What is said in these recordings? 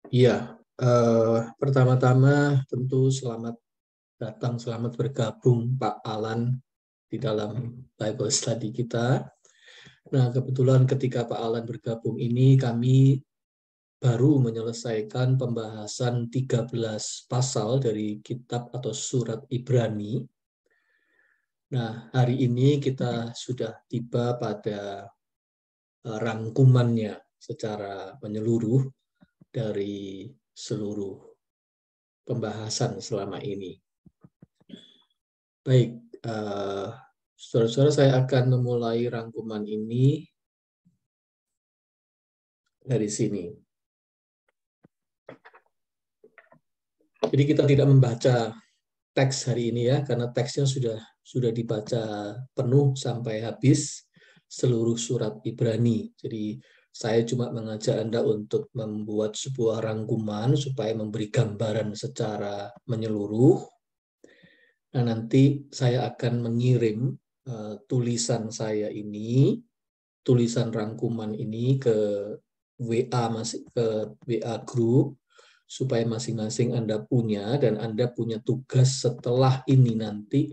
Iya, pertama-tama tentu selamat datang, selamat bergabung Pak Alan di dalam Bible Study kita. Nah, kebetulan ketika Pak Alan bergabung ini, kami baru menyelesaikan pembahasan 13 pasal dari kitab atau surat Ibrani. Nah, hari ini kita sudah tiba pada rangkumannya secara menyeluruh dari seluruh pembahasan selama ini. Baik, saudara-saudara, saya akan memulai rangkuman ini dari sini. Jadi kita tidak membaca teks hari ini ya, karena teksnya sudah dibaca penuh sampai habis seluruh surat Ibrani. Jadi saya cuma mengajak Anda untuk membuat sebuah rangkuman supaya memberi gambaran secara menyeluruh. Nah, nanti saya akan mengirim tulisan saya ini, tulisan rangkuman ini ke WA ke WA group supaya masing-masing Anda punya, dan Anda punya tugas setelah ini nanti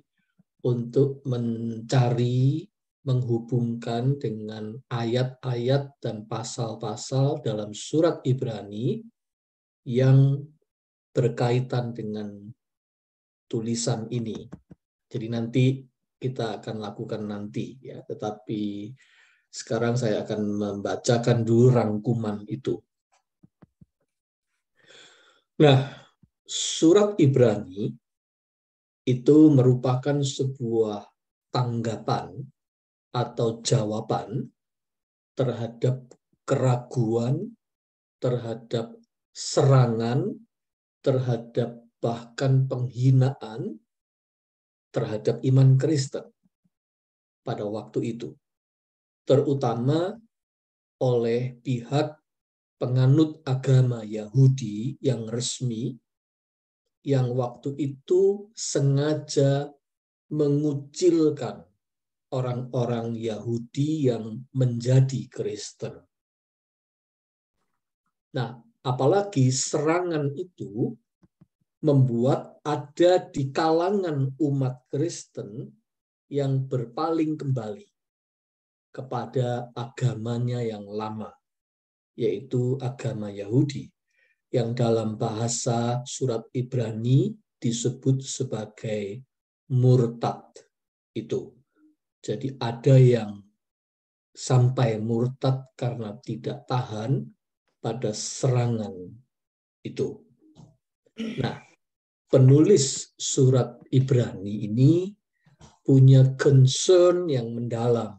untuk mencari, menghubungkan dengan ayat-ayat dan pasal-pasal dalam surat Ibrani yang berkaitan dengan tulisan ini. Jadi nanti kita akan lakukan nanti ya, tetapi sekarang saya akan membacakan dulu rangkuman itu. Nah, surat Ibrani itu merupakan sebuah tanggapan atau jawaban terhadap keraguan, terhadap serangan, terhadap bahkan penghinaan terhadap iman Kristen pada waktu itu, terutama oleh pihak penganut agama Yahudi yang resmi, yang waktu itu sengaja mengucilkan orang-orang Yahudi yang menjadi Kristen. Nah, apalagi serangan itu membuat ada di kalangan umat Kristen yang berpaling kembali kepada agamanya yang lama, yaitu agama Yahudi, yang dalam bahasa surat Ibrani disebut sebagai murtad itu. Jadi ada yang sampai murtad karena tidak tahan pada serangan itu. Nah, penulis surat Ibrani ini punya concern yang mendalam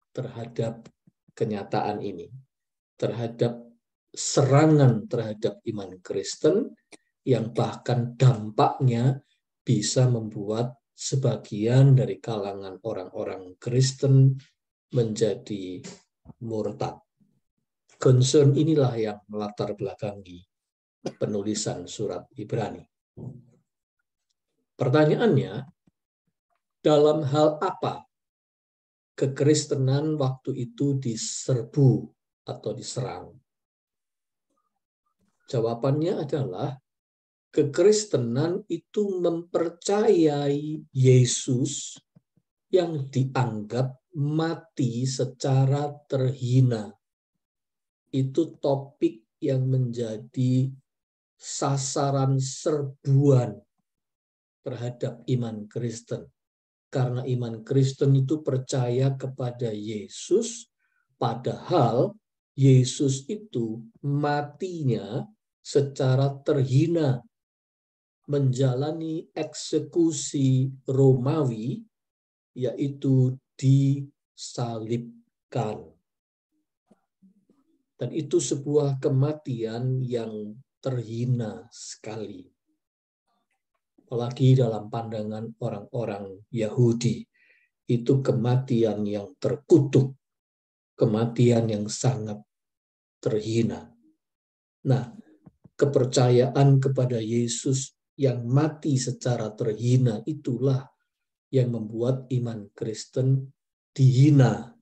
terhadap kenyataan ini, terhadap serangan terhadap iman Kristen yang bahkan dampaknya bisa membuat sebagian dari kalangan orang-orang Kristen menjadi murtad. Concern inilah yang melatar belakangi penulisan surat Ibrani. Pertanyaannya, dalam hal apa kekristenan waktu itu diserbu atau diserang? Jawabannya adalah kekristenan itu mempercayai Yesus yang dianggap mati secara terhina. Itu topik yang menjadi sasaran serbuan terhadap iman Kristen. Karena iman Kristen itu percaya kepada Yesus, padahal Yesus itu matinya secara terhina, menjalani eksekusi Romawi, yaitu disalibkan. Dan itu sebuah kematian yang terhina sekali. Apalagi dalam pandangan orang-orang Yahudi, itu kematian yang terkutuk, kematian yang sangat terhina. Nah, kepercayaan kepada Yesus yang mati secara terhina itulah yang membuat iman Kristen dihina.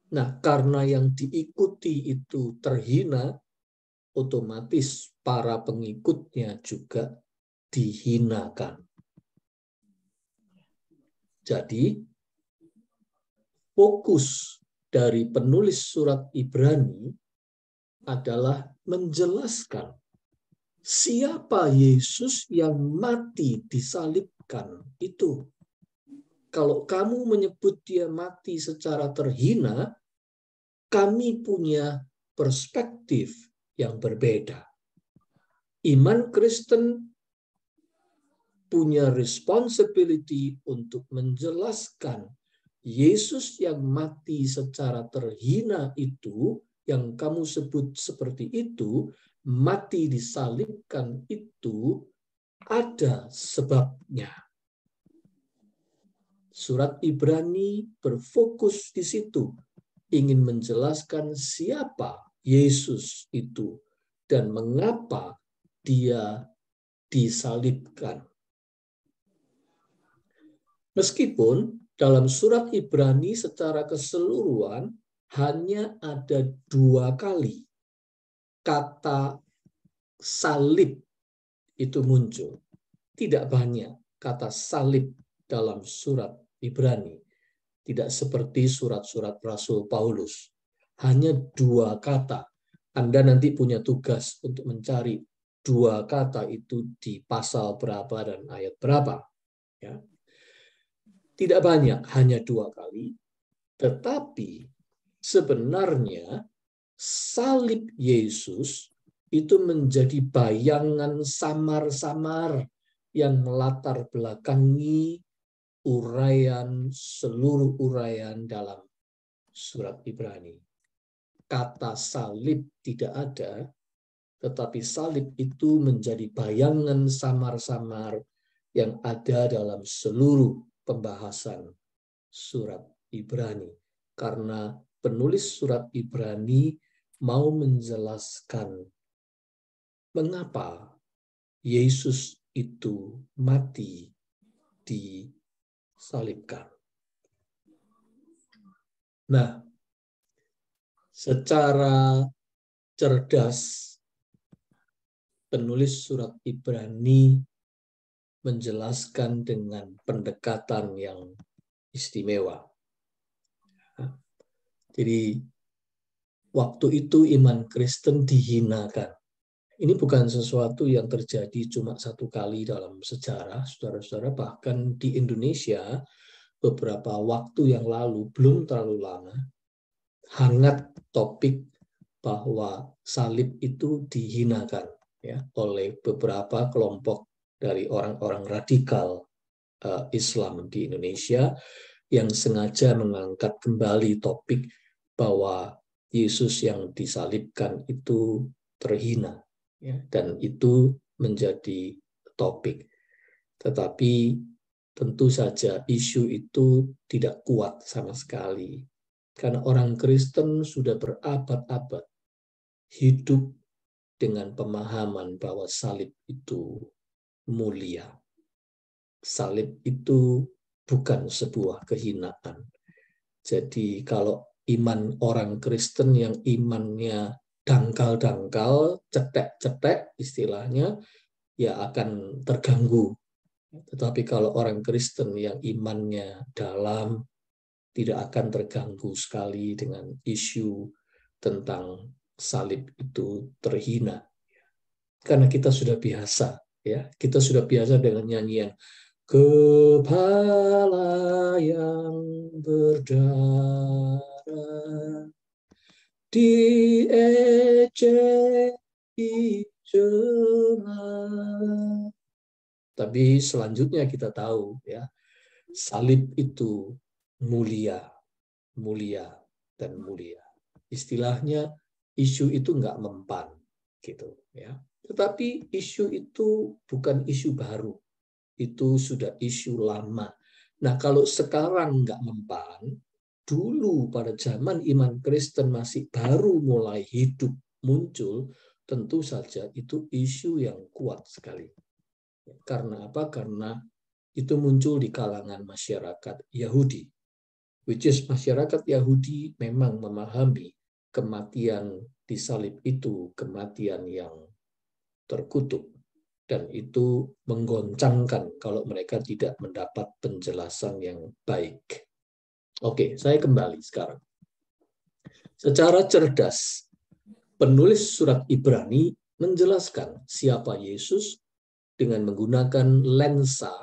Nah, karena yang diikuti itu terhina, otomatis para pengikutnya juga dihinakan. Jadi, fokus dari penulis surat Ibrani adalah menjelaskan siapa Yesus yang mati disalibkan itu. Kalau kamu menyebut dia mati secara terhina, kami punya perspektif yang berbeda. Iman Kristen punya responsibility untuk menjelaskan Yesus yang mati secara terhina itu, yang kamu sebut seperti itu, mati disalibkan itu, ada sebabnya. Surat Ibrani berfokus di situ, ingin menjelaskan siapa Yesus itu dan mengapa dia disalibkan. Meskipun dalam surat Ibrani secara keseluruhan hanya ada 2 kali kata salib itu muncul. Tidak banyak kata salib dalam surat Ibrani. Tidak seperti surat-surat Rasul Paulus. Hanya 2 kata. Anda nanti punya tugas untuk mencari 2 kata itu di pasal berapa dan ayat berapa. Ya. Tidak banyak, hanya 2 kali. Tetapi sebenarnya salib Yesus itu menjadi bayangan samar-samar yang melatar belakangi seluruh uraian dalam surat Ibrani. Kata salib tidak ada, tetapi salib itu menjadi bayangan samar-samar yang ada dalam seluruh pembahasan surat Ibrani. Karena penulis surat Ibrani mau menjelaskan mengapa Yesus itu mati disalibkan. Nah, secara cerdas penulis surat Ibrani menjelaskan dengan pendekatan yang istimewa. Jadi waktu itu iman Kristen dihinakan. Ini bukan sesuatu yang terjadi cuma 1 kali dalam sejarah, saudara-saudara. Bahkan di Indonesia beberapa waktu yang lalu, belum terlalu lama, hangat topik bahwa salib itu dihinakan ya oleh beberapa kelompok dari orang-orang radikal Islam di Indonesia yang sengaja mengangkat kembali topik bahwa Yesus yang disalibkan itu terhina, ya, dan itu menjadi topik. Tetapi tentu saja isu itu tidak kuat sama sekali, karena orang Kristen sudah berabad-abad hidup dengan pemahaman bahwa salib itu mulia. Salib itu bukan sebuah kehinaan. Jadi kalau iman orang Kristen yang imannya dangkal-dangkal, cetek-cetek istilahnya, ya akan terganggu. Tetapi kalau orang Kristen yang imannya dalam, tidak akan terganggu sekali dengan isu tentang salib itu terhina. Karena kita sudah biasa, ya, kita sudah biasa dengan nyanyian kepala yang berdarah diejek dicela. Tapi selanjutnya kita tahu, ya, salib itu mulia, mulia dan mulia. Istilahnya isu itu nggak mempan, gitu, ya. Tetapi isu itu bukan isu baru. Itu sudah isu lama. Nah, kalau sekarang nggak mempan, dulu pada zaman iman Kristen masih baru mulai hidup muncul, tentu saja itu isu yang kuat sekali. Karena apa? Karena itu muncul di kalangan masyarakat Yahudi. Which is masyarakat Yahudi memang memahami kematian di salib itu kematian yang terkutuk, dan itu menggoncangkan kalau mereka tidak mendapat penjelasan yang baik. Oke, saya kembali sekarang. Secara cerdas, penulis surat Ibrani menjelaskan siapa Yesus dengan menggunakan lensa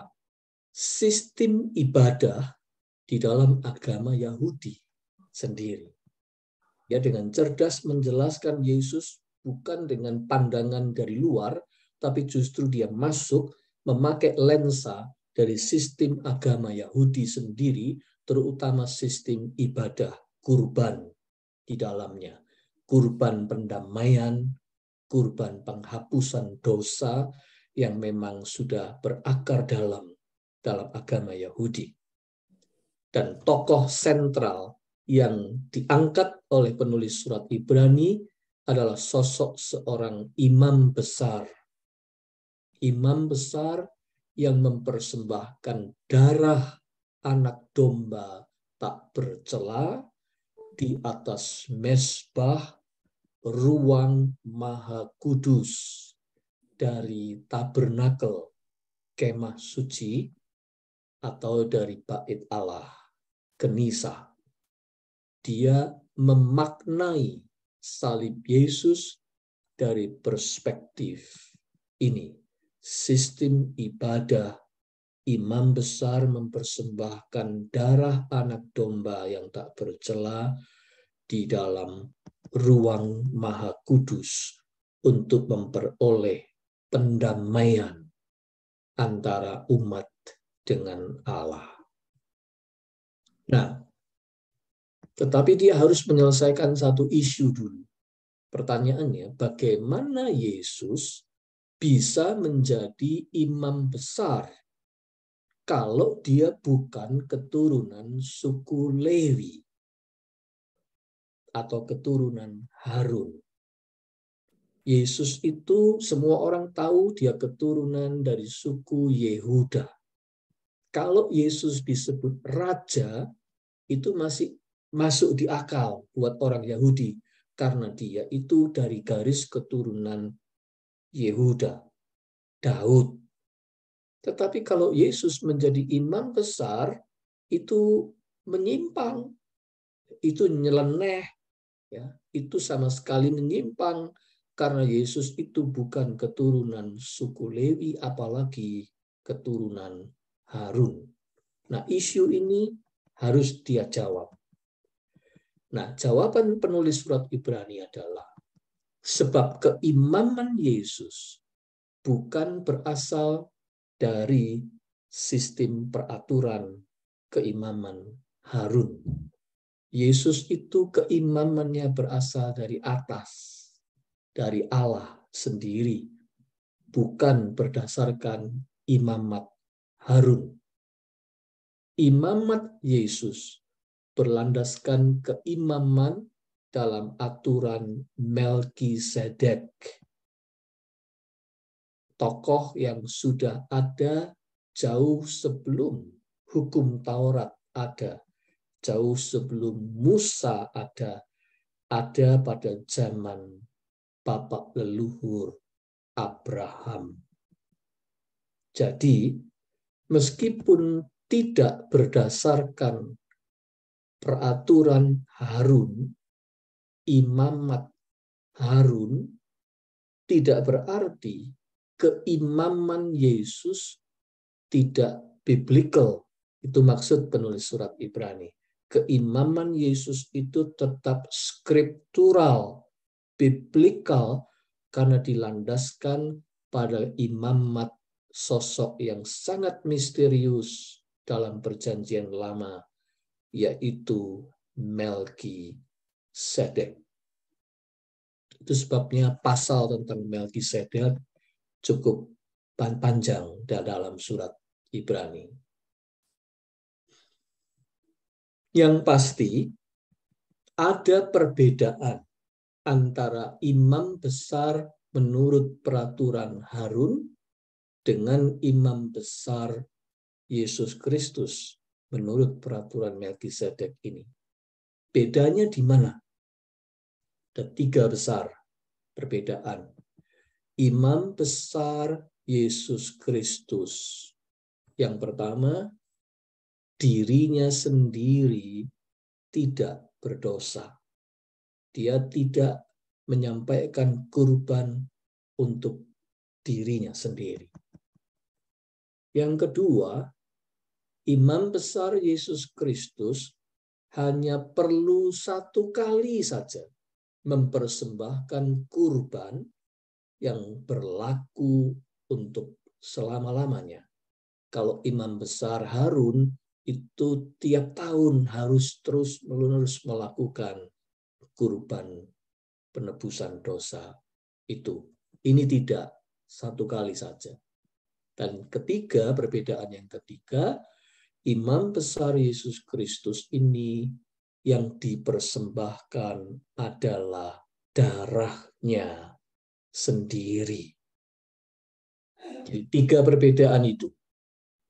sistem ibadah di dalam agama Yahudi sendiri. Dia dengan cerdas menjelaskan Yesus bukan dengan pandangan dari luar, tapi justru dia masuk memakai lensa dari sistem agama Yahudi sendiri, terutama sistem ibadah, kurban di dalamnya. Kurban pendamaian, kurban penghapusan dosa yang memang sudah berakar dalam agama Yahudi. Dan tokoh sentral yang diangkat oleh penulis surat Ibrani adalah sosok seorang imam besar. Imam besar yang mempersembahkan darah anak domba tak bercela di atas mezbah ruang maha kudus dari tabernakel kemah suci atau dari bait Allah, Kenisa. Dia memaknai salib Yesus dari perspektif ini. Sistem ibadah, imam besar mempersembahkan darah anak domba yang tak bercela di dalam ruang maha kudus untuk memperoleh pendamaian antara umat dengan Allah. Nah, tetapi dia harus menyelesaikan satu isu dulu. Pertanyaannya, bagaimana Yesus bisa menjadi imam besar kalau dia bukan keturunan suku Lewi atau keturunan Harun? Yesus itu semua orang tahu dia keturunan dari suku Yehuda. Kalau Yesus disebut raja, itu masih masuk di akal buat orang Yahudi, karena dia itu dari garis keturunan Yehuda, Daud. Tetapi kalau Yesus menjadi imam besar, itu menyimpang, itu nyeleneh, ya, itu sama sekali menyimpang, karena Yesus itu bukan keturunan suku Lewi, apalagi keturunan Harun. Nah, isu ini harus dia jawab. Nah, jawaban penulis surat Ibrani adalah sebab keimaman Yesus bukan berasal dari sistem peraturan keimaman Harun. Yesus itu keimamannya berasal dari atas, dari Allah sendiri, bukan berdasarkan imamat Harun. Imamat Yesus berlandaskan keimaman dalam aturan Melkisedek, tokoh yang sudah ada jauh sebelum hukum Taurat ada, jauh sebelum Musa ada pada zaman bapak leluhur Abraham. Jadi, meskipun tidak berdasarkan peraturan Harun, imamat Harun, tidak berarti keimaman Yesus tidak biblical. Itu maksud penulis surat Ibrani. Keimaman Yesus itu tetap skriptural, biblical, karena dilandaskan pada imamat sosok yang sangat misterius dalam perjanjian lama, yaitu Melkisedek. Itu sebabnya pasal tentang Melkisedek cukup panjang dalam surat Ibrani. Yang pasti, ada perbedaan antara imam besar menurut peraturan Harun dengan imam besar Yesus Kristus menurut peraturan Melkisedek ini. Bedanya di mana? Ada 3 besar perbedaan. Imam besar Yesus Kristus. Yang pertama, dirinya sendiri tidak berdosa. Dia tidak menyampaikan kurban untuk dirinya sendiri. Yang kedua, imam besar Yesus Kristus hanya perlu 1 kali saja mempersembahkan kurban yang berlaku untuk selama-lamanya. Kalau imam besar Harun itu tiap tahun harus terus-menerus melakukan kurban penebusan dosa itu. Ini tidak 1 kali saja. Dan ketiga, perbedaan yang ketiga, imam besar Yesus Kristus ini yang dipersembahkan adalah darahnya sendiri. Jadi 3 perbedaan itu.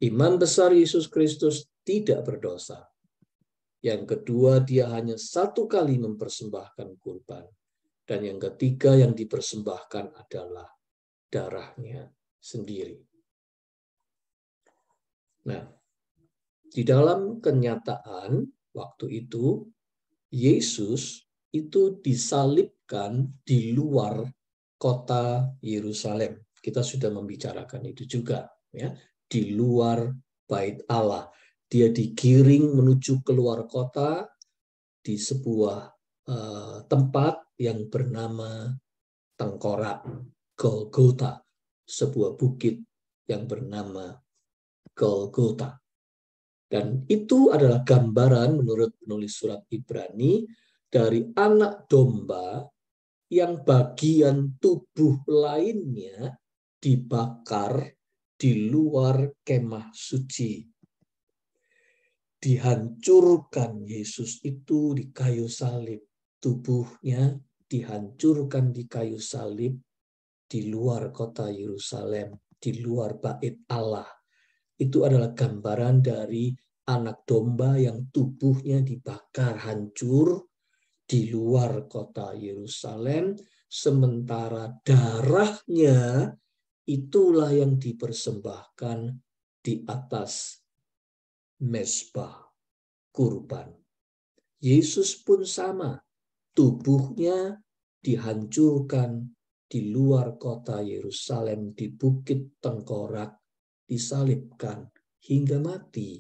Imam besar Yesus Kristus tidak berdosa. Yang kedua, dia hanya 1 kali mempersembahkan kurban. Dan yang ketiga yang dipersembahkan adalah darahnya sendiri. Nah, di dalam kenyataan waktu itu, Yesus itu disalibkan di luar kota Yerusalem. Kita sudah membicarakan itu juga, ya, di luar bait Allah. Dia digiring menuju keluar kota di sebuah tempat yang bernama Tengkorak Golgota, sebuah bukit yang bernama Golgota. Dan itu adalah gambaran menurut penulis surat Ibrani dari anak domba yang bagian tubuh lainnya dibakar di luar kemah suci. Dihancurkan Yesus itu di kayu salib. Tubuhnya dihancurkan di kayu salib di luar kota Yerusalem, di luar bait Allah. Itu adalah gambaran dari anak domba yang tubuhnya dibakar hancur di luar kota Yerusalem, sementara darahnya itulah yang dipersembahkan di atas mezbah kurban. Yesus pun sama, tubuhnya dihancurkan di luar kota Yerusalem, di Bukit Tengkorak, disalibkan hingga mati.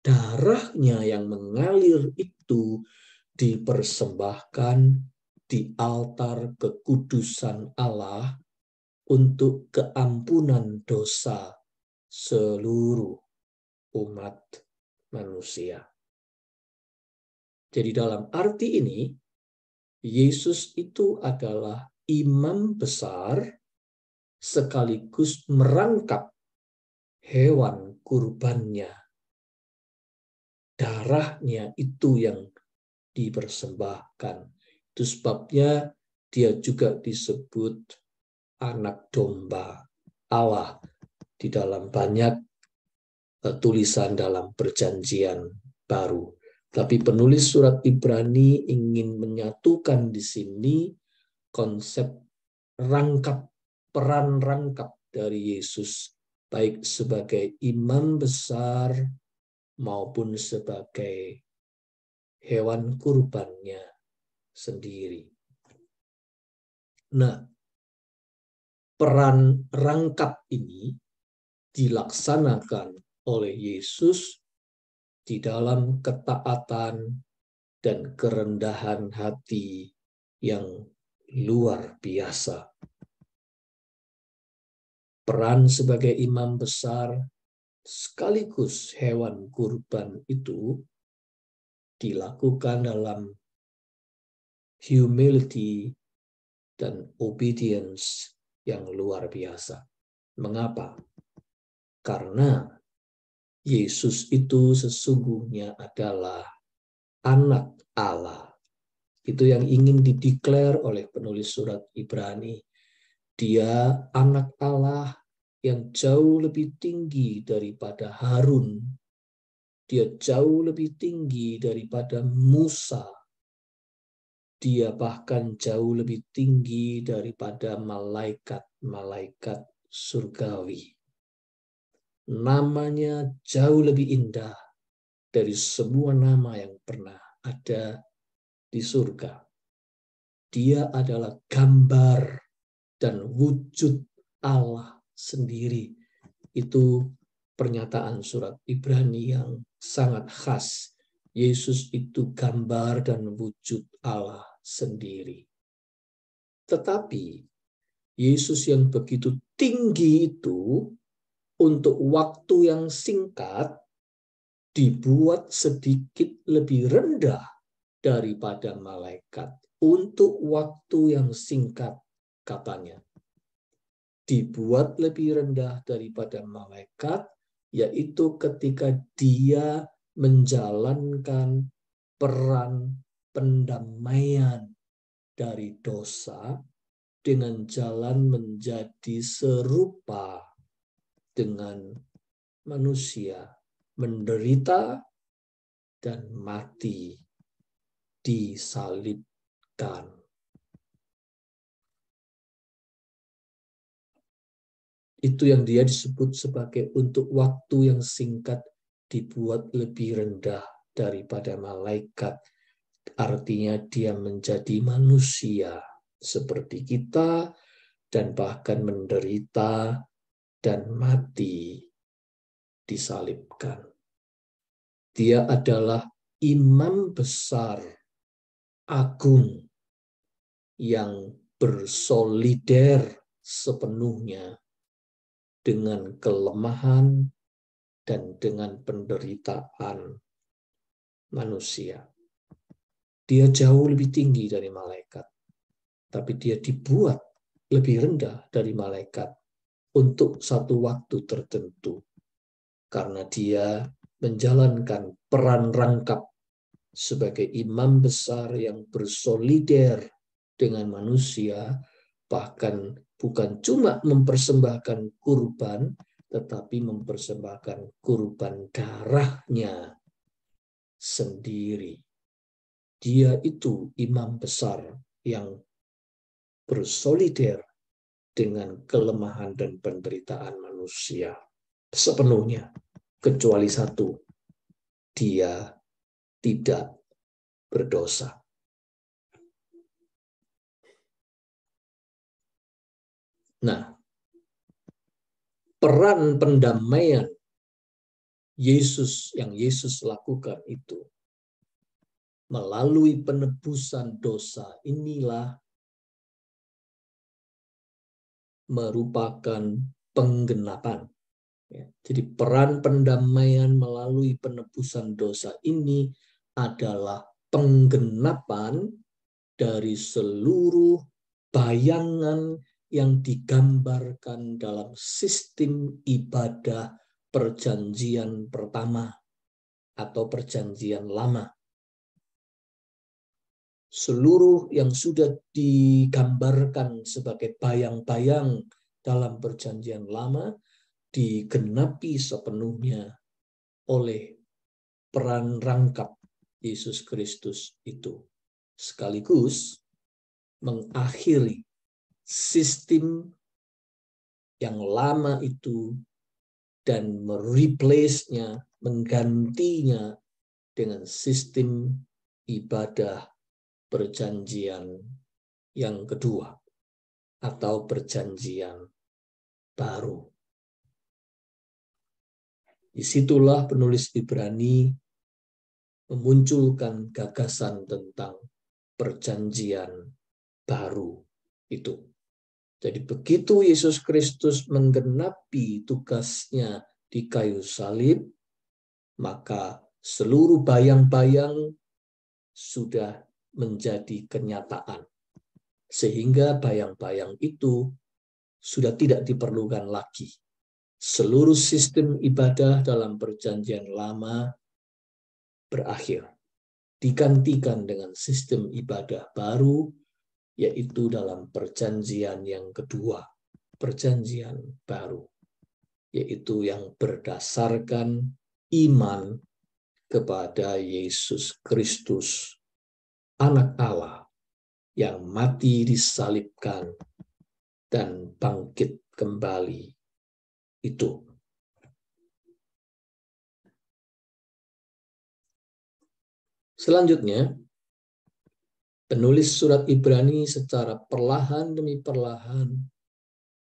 Darahnya yang mengalir itu dipersembahkan di altar kekudusan Allah untuk keampunan dosa seluruh umat manusia. Jadi dalam arti ini, Yesus itu adalah imam besar sekaligus merangkap hewan kurbannya. Darahnya itu yang dipersembahkan. Itu sebabnya dia juga disebut anak domba Allah di dalam banyak tulisan dalam Perjanjian Baru. Tapi penulis surat Ibrani ingin menyatukan di sini konsep peran rangkap dari Yesus, baik sebagai imam besar maupun sebagai hewan kurbannya sendiri. Nah, peran rangkap ini dilaksanakan oleh Yesus di dalam ketaatan dan kerendahan hati yang luar biasa. Peran sebagai imam besar sekaligus hewan kurban itu dilakukan dalam humility dan obedience yang luar biasa. Mengapa? Karena Yesus itu sesungguhnya adalah anak Allah. Itu yang ingin dideklar oleh penulis surat Ibrani. Dia anak Allah yang jauh lebih tinggi daripada Harun. Dia jauh lebih tinggi daripada Musa. Dia bahkan jauh lebih tinggi daripada malaikat-malaikat surgawi. Namanya jauh lebih indah dari semua nama yang pernah ada di surga. Dia adalah gambar dan wujud Allah sendiri. Itu pernyataan surat Ibrani yang sangat khas. Yesus itu gambar dan wujud Allah sendiri. Tetapi Yesus yang begitu tinggi itu untuk waktu yang singkat dibuat sedikit lebih rendah daripada malaikat. Untuk waktu yang singkat, katanya. Dibuat lebih rendah daripada malaikat, yaitu ketika dia menjalankan peran pendamaian dari dosa dengan jalan menjadi serupa dengan manusia, menderita dan mati disalibkan. Itu yang dia disebut sebagai untuk waktu yang singkat dibuat lebih rendah daripada malaikat. Artinya dia menjadi manusia seperti kita dan bahkan menderita dan mati disalibkan. Dia adalah imam besar agung yang bersolider sepenuhnya dengan kelemahan dan dengan penderitaan manusia. Dia jauh lebih tinggi dari malaikat, tapi dia dibuat lebih rendah dari malaikat untuk satu waktu tertentu, karena dia menjalankan peran rangkap sebagai imam besar yang bersolider dengan manusia, bahkan bukan cuma mempersembahkan kurban, tetapi mempersembahkan kurban darahnya sendiri. Dia itu imam besar yang bersolider dengan kelemahan dan penderitaan manusia sepenuhnya, kecuali satu, dia tidak berdosa. Nah, peran pendamaian Yesus yang Yesus lakukan itu melalui penebusan dosa inilah merupakan penggenapan. Jadi peran pendamaian melalui penebusan dosa ini adalah penggenapan dari seluruh bayangan yang digambarkan dalam sistem ibadah perjanjian pertama atau perjanjian lama. Seluruh yang sudah digambarkan sebagai bayang-bayang dalam perjanjian lama digenapi sepenuhnya oleh peran rangkap Yesus Kristus itu. Sekaligus mengakhiri sistem yang lama itu dan mereplace-nya, menggantinya dengan sistem ibadah perjanjian yang kedua atau perjanjian baru. Disitulah penulis Ibrani memunculkan gagasan tentang perjanjian baru itu. Jadi begitu Yesus Kristus menggenapi tugasnya di kayu salib, maka seluruh bayang-bayang sudah menjadi kenyataan. Sehingga bayang-bayang itu sudah tidak diperlukan lagi. Seluruh sistem ibadah dalam perjanjian lama berakhir. Digantikan dengan sistem ibadah baru, yaitu dalam perjanjian yang kedua, perjanjian baru, yaitu yang berdasarkan iman kepada Yesus Kristus, Anak Allah yang mati disalibkan dan bangkit kembali itu. Selanjutnya, penulis surat Ibrani secara perlahan demi perlahan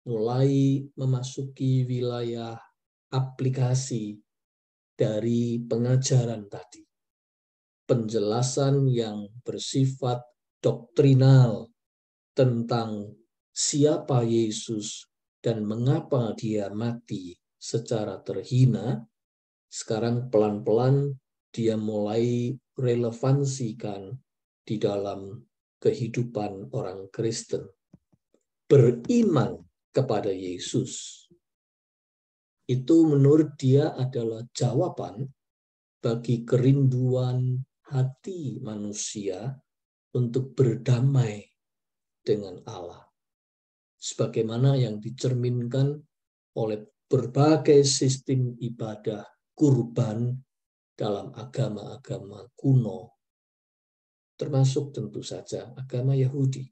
mulai memasuki wilayah aplikasi dari pengajaran tadi. Penjelasan yang bersifat doktrinal tentang siapa Yesus dan mengapa dia mati secara terhina, sekarang pelan-pelan dia mulai relevansikan di dalam kehidupan orang Kristen. Beriman kepada Yesus itu menurut dia adalah jawaban bagi kerinduan hati manusia untuk berdamai dengan Allah. Sebagaimana yang dicerminkan oleh berbagai sistem ibadah kurban dalam agama-agama kuno, termasuk tentu saja agama Yahudi.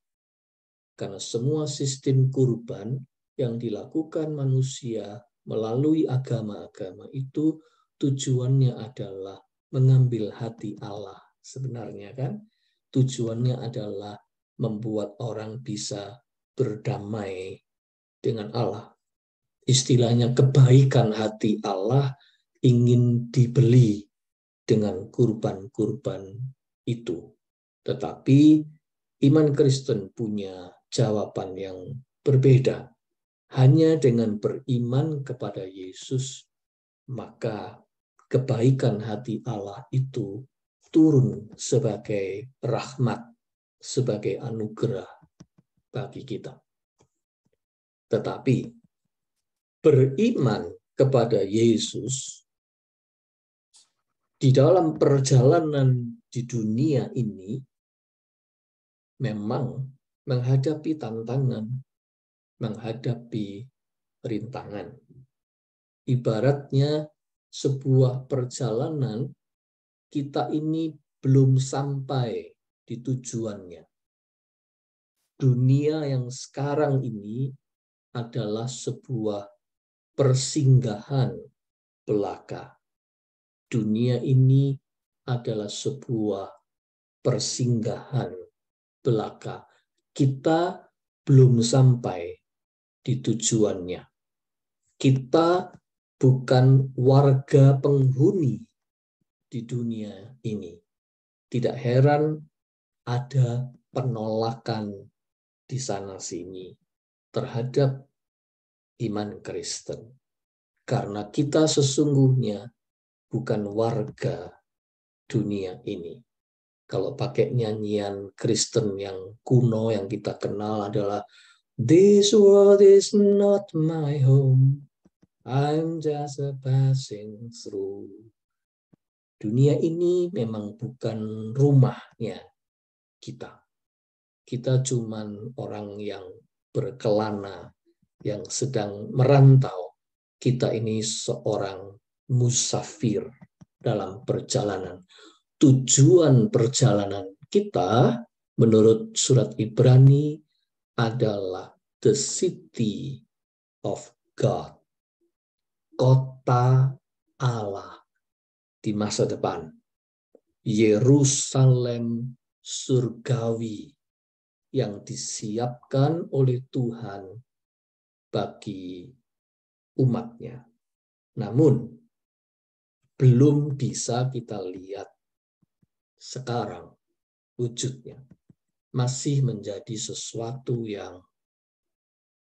Karena semua sistem kurban yang dilakukan manusia melalui agama-agama itu tujuannya adalah mengambil hati Allah. Sebenarnya kan tujuannya adalah membuat orang bisa berdamai dengan Allah. Istilahnya kebaikan hati Allah ingin dibeli dengan kurban-kurban itu. Tetapi iman Kristen punya jawaban yang berbeda. Hanya dengan beriman kepada Yesus, maka kebaikan hati Allah itu turun sebagai rahmat, sebagai anugerah bagi kita. Tetapi beriman kepada Yesus di dalam perjalanan di dunia ini memang menghadapi tantangan, menghadapi rintangan. Ibaratnya sebuah perjalanan, kita ini belum sampai di tujuannya. Dunia yang sekarang ini adalah sebuah persinggahan belaka. Dunia ini adalah sebuah persinggahan belaka. Kita belum sampai di tujuannya. Kita bukan warga penghuni di dunia ini. Tidak heran ada penolakan di sana-sini terhadap iman Kristen. Karena kita sesungguhnya bukan warga dunia ini. Kalau pakai nyanyian Kristen yang kuno yang kita kenal adalah "This world is not my home, I'm just a passing through." Dunia ini memang bukan rumahnya kita. Kita cuman orang yang berkelana, yang sedang merantau. Kita ini seorang musafir dalam perjalanan. Tujuan perjalanan kita menurut surat Ibrani adalah the city of God. Kota Allah di masa depan. Yerusalem surgawi yang disiapkan oleh Tuhan bagi umatnya. Namun, belum bisa kita lihat sekarang wujudnya. Masih menjadi sesuatu yang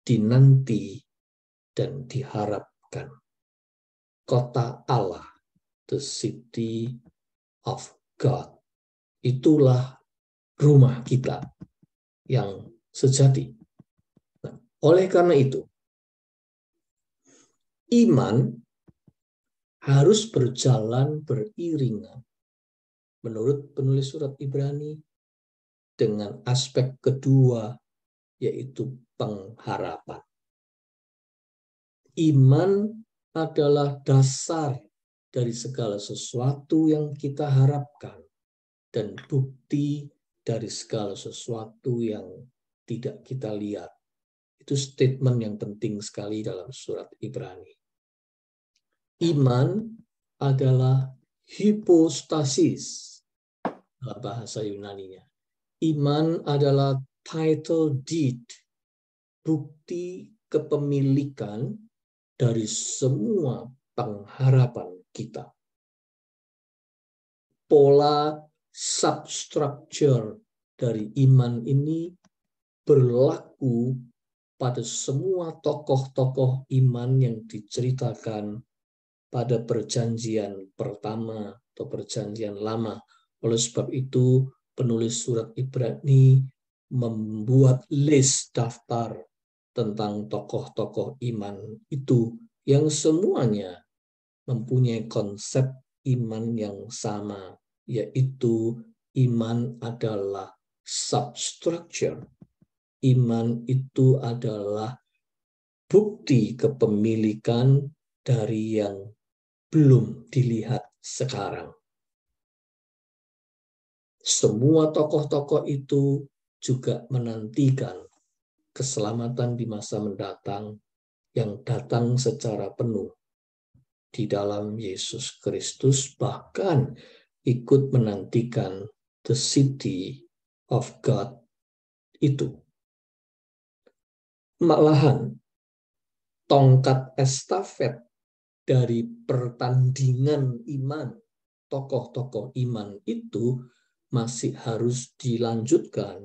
dinanti dan diharapkan. Kota Allah, the city of God. Itulah rumah kita yang sejati. Nah, oleh karena itu, iman harus berjalan beriringan menurut penulis surat Ibrani dengan aspek kedua, yaitu pengharapan. Iman adalah dasar dari segala sesuatu yang kita harapkan dan bukti dari segala sesuatu yang tidak kita lihat. Itu statement yang penting sekali dalam surat Ibrani. Iman adalah hypostasis dalam bahasa Yunani-nya. Iman adalah title deed, bukti kepemilikan dari semua pengharapan kita. Pola substructure dari iman ini berlaku pada semua tokoh-tokoh iman yang diceritakan pada perjanjian pertama atau perjanjian lama. Oleh sebab itu, penulis surat Ibrani membuat list daftar tentang tokoh-tokoh iman itu yang semuanya mempunyai konsep iman yang sama, yaitu iman adalah substructure. Iman itu adalah bukti kepemilikan dari yang belum dilihat sekarang. Semua tokoh-tokoh itu juga menantikan keselamatan di masa mendatang yang datang secara penuh di dalam Yesus Kristus, bahkan ikut menantikan the city of God itu. Malahan, tongkat estafet dari pertandingan iman, tokoh-tokoh iman itu masih harus dilanjutkan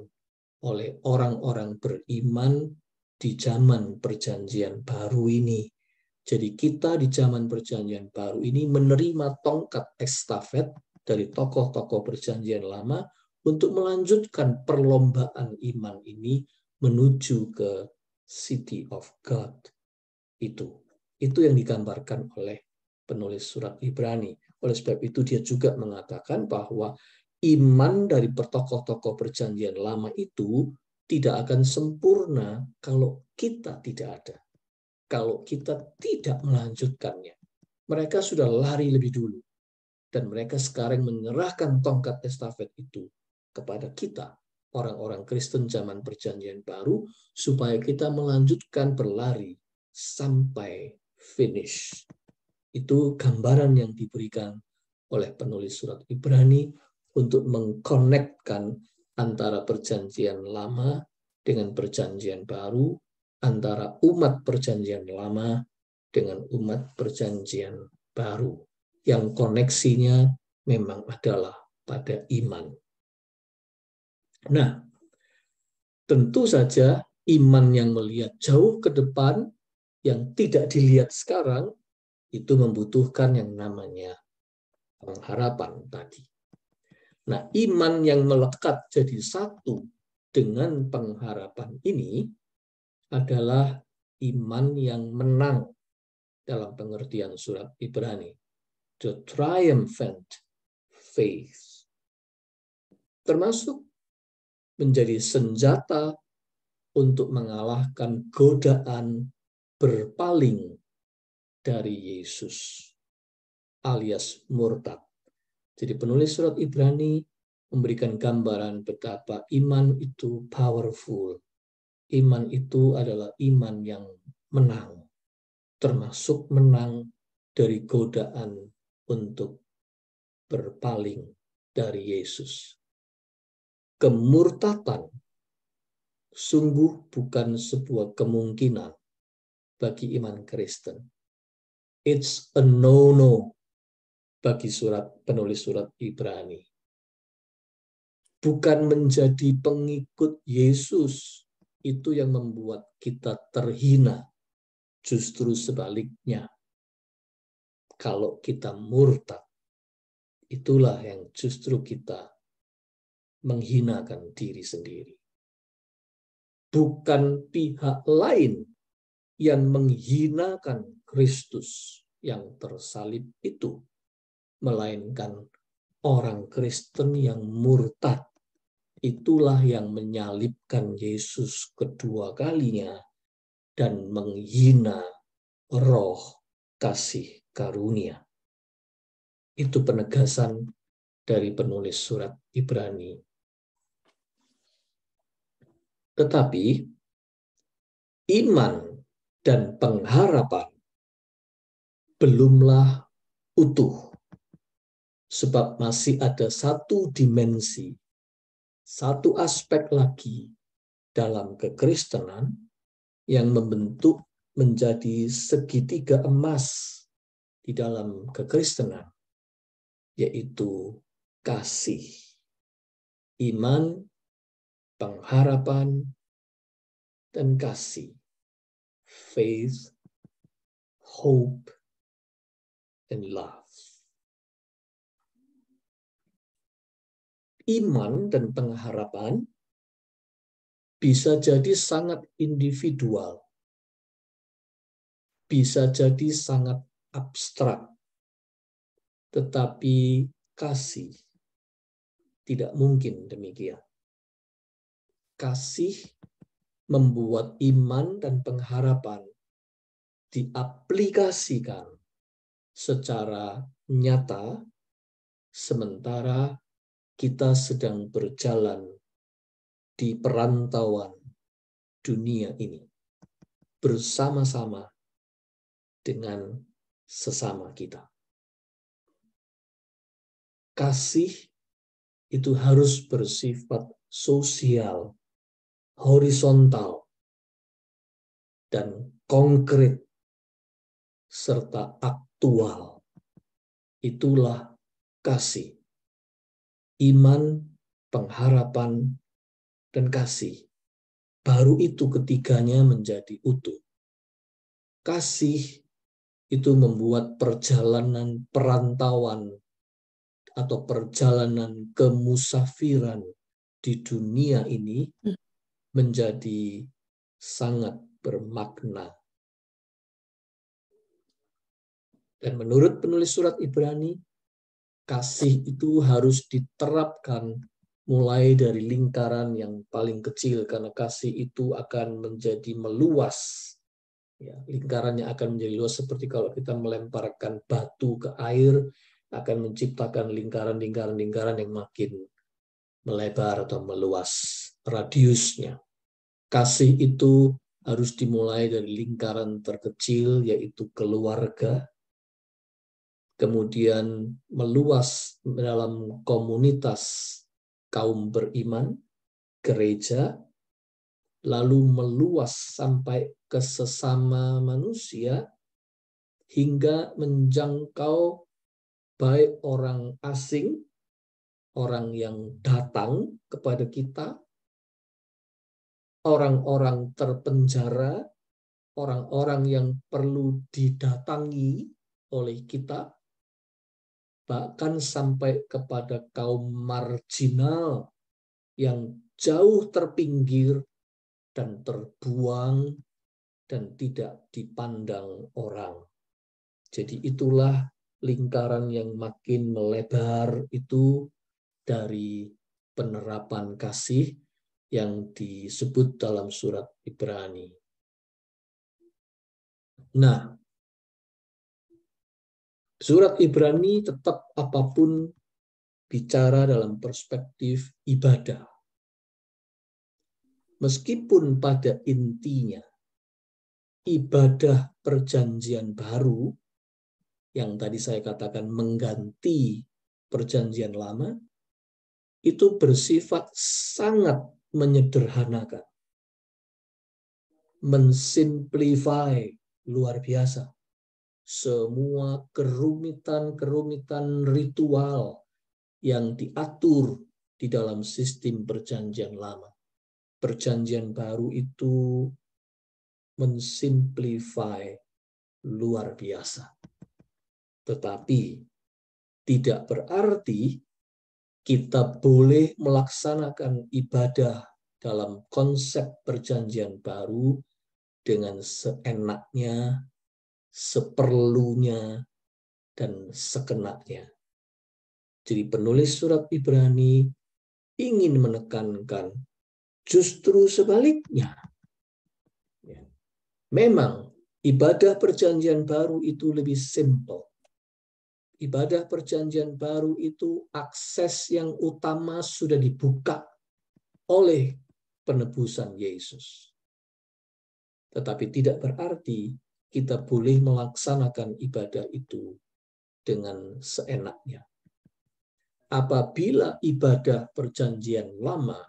oleh orang-orang beriman di zaman perjanjian baru ini. Jadi kita di zaman perjanjian baru ini menerima tongkat estafet dari tokoh-tokoh perjanjian lama untuk melanjutkan perlombaan iman ini menuju ke City of God itu. Itu yang digambarkan oleh penulis surat Ibrani. Oleh sebab itu dia juga mengatakan bahwa iman dari tokoh-tokoh perjanjian lama itu tidak akan sempurna kalau kita tidak ada. Kalau kita tidak melanjutkannya. Mereka sudah lari lebih dulu. Dan mereka sekarang menyerahkan tongkat estafet itu kepada kita, orang-orang Kristen zaman perjanjian baru, supaya kita melanjutkan berlari sampai finish. Itu gambaran yang diberikan oleh penulis surat Ibrani untuk mengkonekkan antara perjanjian lama dengan perjanjian baru, antara umat perjanjian lama dengan umat perjanjian baru. Yang koneksinya memang adalah pada iman. Nah, tentu saja iman yang melihat jauh ke depan, yang tidak dilihat sekarang, itu membutuhkan yang namanya pengharapan tadi. Nah, iman yang melekat jadi satu dengan pengharapan ini adalah iman yang menang dalam pengertian surat Ibrani. The triumphant faith. Termasuk menjadi senjata untuk mengalahkan godaan berpaling dari Yesus alias murtad. Jadi penulis surat Ibrani memberikan gambaran betapa iman itu powerful. Iman itu adalah iman yang menang, termasuk menang dari godaan untuk berpaling dari Yesus. Kemurtatan sungguh bukan sebuah kemungkinan bagi iman Kristen. It's a no-no bagi penulis surat Ibrani. Bukan menjadi pengikut Yesus itu yang membuat kita terhina. Justru sebaliknya. Kalau kita murtad, itulah yang justru kita menghinakan diri sendiri. Bukan pihak lain yang menghinakan Kristus yang tersalib itu, melainkan orang Kristen yang murtad. Itulah yang menyalibkan Yesus kedua kalinya dan menghina roh kasih karunia. Itu penegasan dari penulis surat Ibrani Tetapi iman dan pengharapan belumlah utuh, sebab masih ada satu dimensi, satu aspek lagi dalam kekristenan yang membentuk menjadi segitiga emas di dalam kekristenan, yaitu kasih. Iman, pengharapan, dan kasih. Faith, hope, and love. Iman dan pengharapan bisa jadi sangat individual, bisa jadi sangat abstrak, tetapi kasih tidak mungkin demikian. Kasih membuat iman dan pengharapan diaplikasikan secara nyata, sementara kita sedang berjalan di perantauan dunia ini bersama-sama dengan sesama kita. Kasih itu harus bersifat sosial, horizontal, dan konkret, serta aktual. Itulah kasih. Iman, pengharapan, dan kasih. Baru itu ketiganya menjadi utuh. Kasih itu membuat perjalanan perantauan atau perjalanan kemusafiran di dunia ini menjadi sangat bermakna. Dan menurut penulis surat Ibrani, kasih itu harus diterapkan mulai dari lingkaran yang paling kecil, karena kasih itu akan menjadi meluas. Ya, lingkarannya akan menjadi luas, seperti kalau kita melemparkan batu ke air, akan menciptakan lingkaran-lingkaran yang makin melebar atau meluas radiusnya. Kasih itu harus dimulai dari lingkaran terkecil, yaitu keluarga, kemudian meluas dalam komunitas kaum beriman, gereja, lalu meluas sampai ke sesama manusia, hingga menjangkau baik orang asing, orang yang datang kepada kita, orang-orang terpenjara, orang-orang yang perlu didatangi oleh kita, bahkan sampai kepada kaum marginal yang jauh terpinggir dan terbuang dan tidak dipandang orang. Jadi itulah lingkaran yang makin melebar itu dari penerapan kasih yang disebut dalam surat Ibrani. Nah, surat Ibrani tetap apapun bicara dalam perspektif ibadah. Meskipun pada intinya ibadah perjanjian baru yang tadi saya katakan mengganti perjanjian lama, itu bersifat sangat menyederhanakan, mensimplify luar biasa semua kerumitan-kerumitan ritual yang diatur di dalam sistem perjanjian lama. Perjanjian baru itu mensimplify luar biasa. Tetapi tidak berarti kita boleh melaksanakan ibadah dalam konsep perjanjian baru dengan seenaknya, seperlunya, dan sekenaknya. Jadi penulis surat Ibrani ingin menekankan justru sebaliknya. Memang ibadah perjanjian baru itu lebih simple. Ibadah perjanjian baru itu akses yang utama sudah dibuka oleh penebusan Yesus. Tetapi tidak berarti kita boleh melaksanakan ibadah itu dengan seenaknya. Apabila ibadah perjanjian lama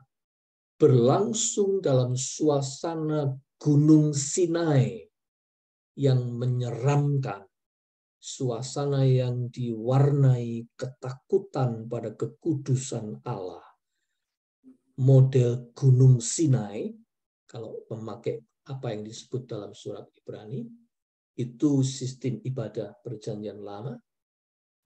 berlangsung dalam suasana Gunung Sinai yang menyeramkan, suasana yang diwarnai ketakutan pada kekudusan Allah, model Gunung Sinai, kalau memakai apa yang disebut dalam surat Ibrani, itu sistem ibadah perjanjian lama,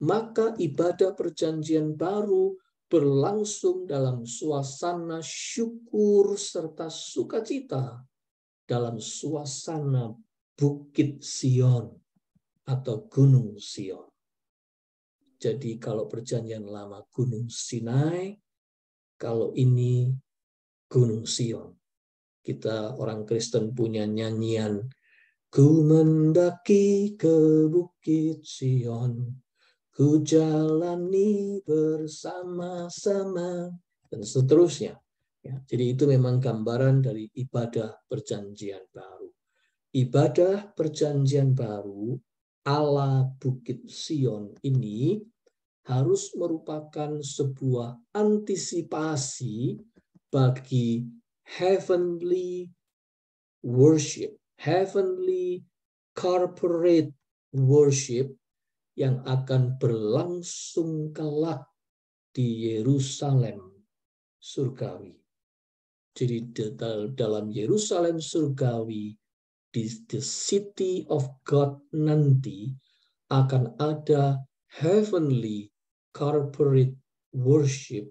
maka ibadah perjanjian baru berlangsung dalam suasana syukur serta sukacita dalam suasana Bukit Sion atau Gunung Sion. Jadi kalau perjanjian lama Gunung Sinai, kalau ini Gunung Sion. Kita orang Kristen punya nyanyian, ku mendaki ke Bukit Sion, ku jalani bersama-sama, dan seterusnya. Ya, jadi itu memang gambaran dari ibadah perjanjian baru. Ibadah perjanjian baru ala Bukit Sion ini harus merupakan sebuah antisipasi bagi heavenly worship, heavenly corporate worship yang akan berlangsung kelak di Yerusalem surgawi. Jadi dalam Yerusalem surgawi, di the city of God nanti akan ada heavenly corporate worship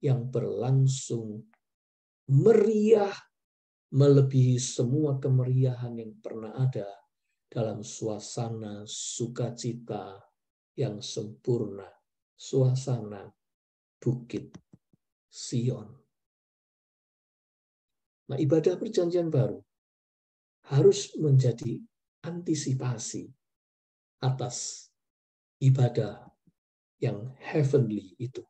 yang berlangsung meriah melebihi semua kemeriahan yang pernah ada dalam suasana sukacita yang sempurna, suasana Bukit Sion. Nah, ibadah perjanjian baru harus menjadi antisipasi atas ibadah yang heavenly itu.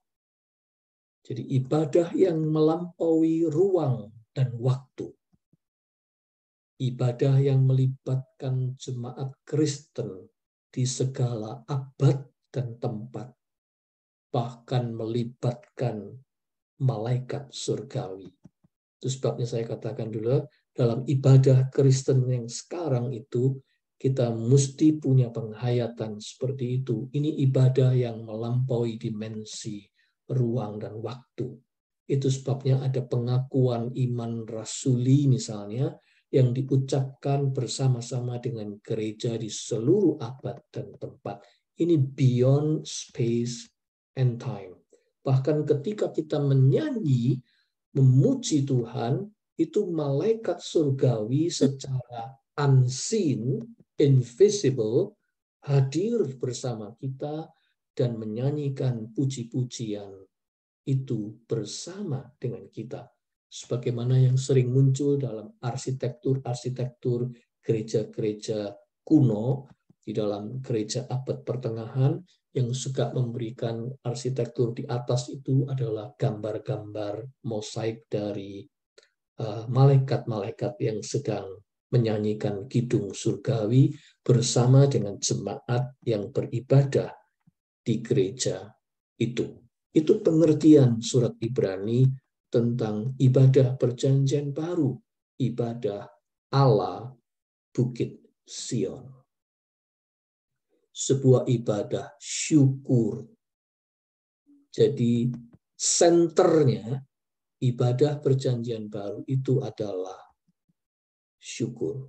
Jadi ibadah yang melampaui ruang dan waktu. Ibadah yang melibatkan jemaat Kristen di segala abad dan tempat. Bahkan melibatkan malaikat surgawi. Itu sebabnya saya katakan dulu, dalam ibadah Kristen yang sekarang itu, kita mesti punya penghayatan seperti itu. Ini ibadah yang melampaui dimensi ruang dan waktu. Itu sebabnya ada pengakuan iman rasuli misalnya, yang diucapkan bersama-sama dengan gereja di seluruh abad dan tempat. Ini beyond space and time. Bahkan ketika kita menyanyi, memuji Tuhan, itu malaikat surgawi secara unseen, invisible, hadir bersama kita dan menyanyikan puji-pujian itu bersama dengan kita. Sebagaimana yang sering muncul dalam arsitektur gereja-gereja kuno, di dalam gereja abad pertengahan, yang suka memberikan arsitektur di atas itu adalah gambar-gambar mosaik dari malaikat-malaikat yang sedang menyanyikan kidung surgawi bersama dengan jemaat yang beribadah di gereja itu. Itu pengertian surat Ibrani tentang ibadah perjanjian baru, ibadah ala Bukit Sion. Sebuah ibadah syukur. Jadi senternya ibadah perjanjian baru itu adalah syukur.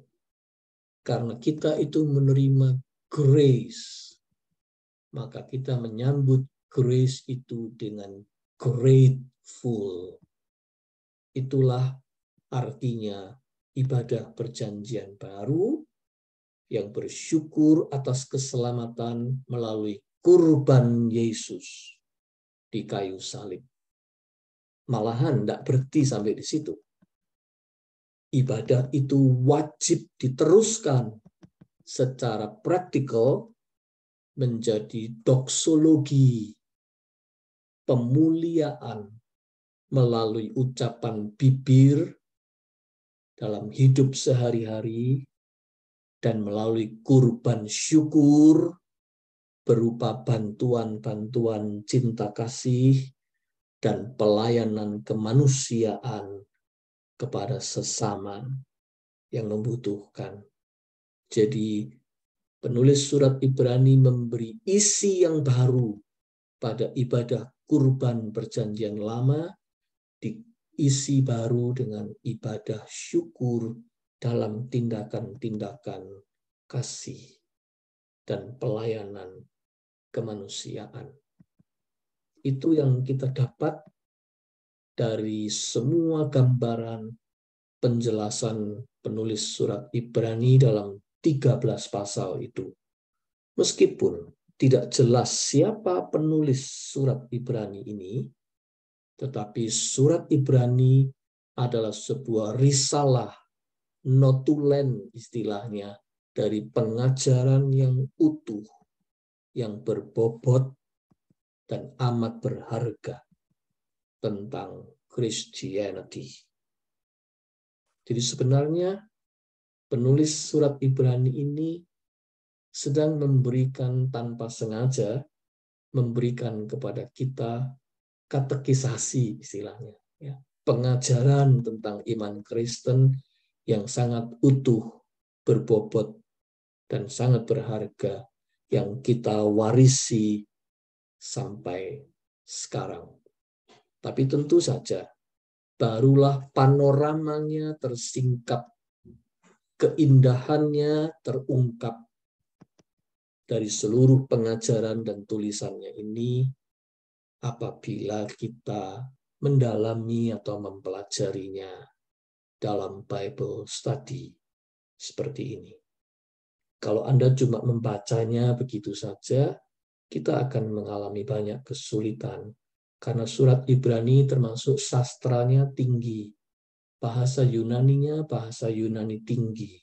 Karena kita itu menerima grace, maka kita menyambut grace itu dengan grateful. Itulah artinya ibadah perjanjian baru yang bersyukur atas keselamatan melalui kurban Yesus di kayu salib. Malahan tidak berhenti sampai di situ. Ibadah itu wajib diteruskan secara praktikal menjadi doksologi, pemuliaan melalui ucapan bibir dalam hidup sehari-hari dan melalui kurban syukur berupa bantuan-bantuan cinta kasih dan pelayanan kemanusiaan kepada sesama yang membutuhkan. Jadi penulis surat Ibrani memberi isi yang baru pada ibadah kurban perjanjian lama, diisi baru dengan ibadah syukur dalam tindakan-tindakan kasih dan pelayanan kemanusiaan. Itu yang kita dapat dari semua gambaran penjelasan penulis surat Ibrani dalam 13 pasal itu. Meskipun tidak jelas siapa penulis surat Ibrani ini, tetapi surat Ibrani adalah sebuah risalah notulen istilahnya dari pengajaran yang utuh, yang berbobot dan amat berharga tentang Christianity. Jadi sebenarnya penulis surat Ibrani ini sedang memberikan tanpa sengaja, memberikan kepada kita katekisasi istilahnya, ya, pengajaran tentang iman Kristen yang sangat utuh, berbobot, dan sangat berharga yang kita warisi sampai sekarang. Tapi tentu saja barulah panoramanya tersingkap, keindahannya terungkap dari seluruh pengajaran dan tulisannya ini apabila kita mendalami atau mempelajarinya dalam Bible study seperti ini. Kalau Anda cuma membacanya begitu saja, kita akan mengalami banyak kesulitan karena surat Ibrani termasuk sastranya tinggi, bahasa Yunaninya bahasa Yunani tinggi,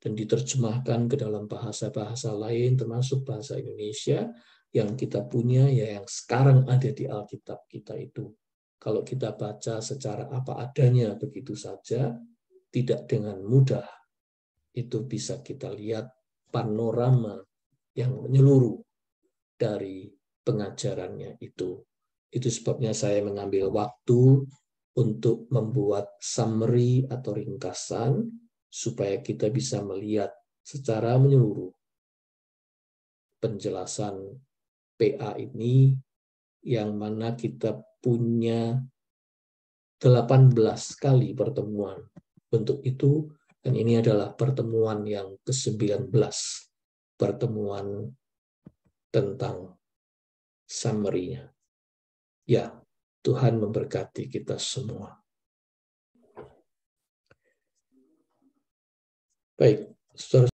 dan diterjemahkan ke dalam bahasa-bahasa lain termasuk bahasa Indonesia yang kita punya, ya yang sekarang ada di Alkitab kita itu. Kalau kita baca secara apa adanya begitu saja, tidak dengan mudah, itu bisa kita lihat panorama yang menyeluruh dari pengajarannya itu. Itu sebabnya saya mengambil waktu untuk membuat summary atau ringkasan supaya kita bisa melihat secara menyeluruh penjelasan PA ini, yang mana kita punya 18 kali pertemuan untuk itu, dan ini adalah pertemuan yang ke-19, pertemuan tentang summary-nya. Ya, Tuhan memberkati kita semua. Baik, saudara.